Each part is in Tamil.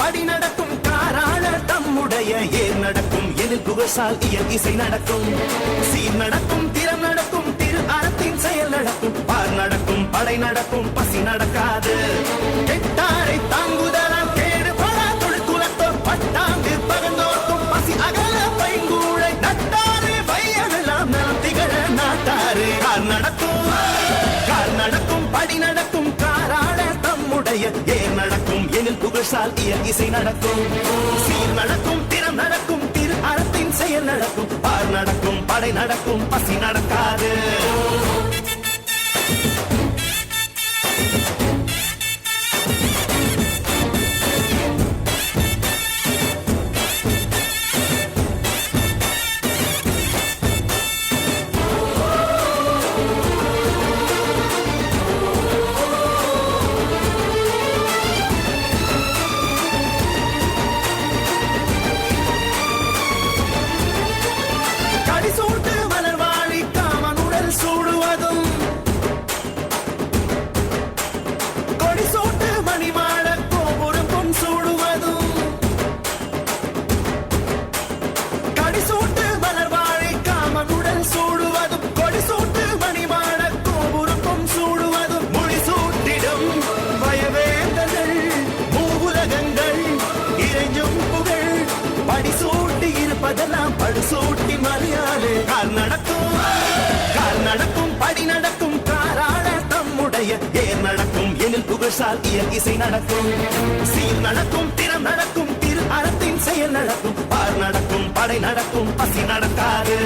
படி நடக்கும் காராள தம்முடைய ஏர் நடக்கும் எதில் புகழால் இயல் இசை நடக்கும் சீர் நடக்கும் திறம் நடக்கும் திரு அறத்தின் செயல் நடக்கும் பார் நடக்கும் படை நடக்கும் பசி நடக்காது கெட்டாரை தாங்குதலாம் கேடு படா தொழிற்குலத்தோர் பட்டாங்கு பகந்தோர்க்கும் பசி அகல பைங்கூழை நட்டாறு வையெல்லாம் நலம் திகழ நாட்டாறு கார் நடக்கும் படி நடக்கும் காராள தம்முடைய ஏர் நடக்கும் எனில் புகழால் இயல் இசை நடக்கும் சீர் நடக்கும் திறம் நடக்கும் திரு அறத்தின் செயல் நடக்கும் பார் நடக்கும் படை நடக்கும் பசி நடக்காது படுசூட்டி மரியாதை கால் நடக்கும் படி நடக்கும் காராள தம்முடைய ஏர் நடக்கும் எனில் புகழால் இயல் இசை நடக்கும் சீர் நடக்கும் திறம் நடக்கும் திரு அறத்தின் செயல் நடக்கும் பார் நடக்கும் படை நடக்கும் பசி நடக்காது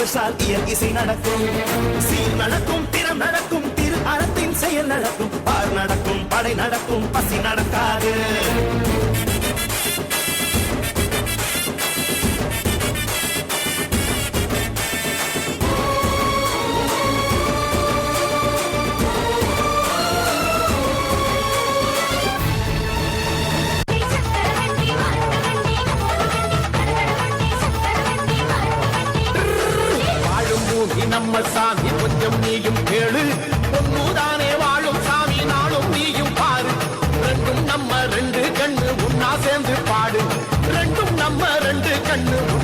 புகழால் இயல் இசை நடக்கும் சீர் நடக்கும் திறம் நடக்கும் திரு அறத்தின் செயல் நடக்கும் பார் நடக்கும் படை நடக்கும் பசி நடக்காது நம்ம சாமி கொஞ்சம் நீயும் கேளு பொன்னுதானே வாழும் சாமி நாளும் நீயும் பாரு ரெண்டும் நம்ம ரெண்டு கண்ணு உன்னா சேர்ந்து பாடு ரெண்டும் நம்ம ரெண்டு கண்ணு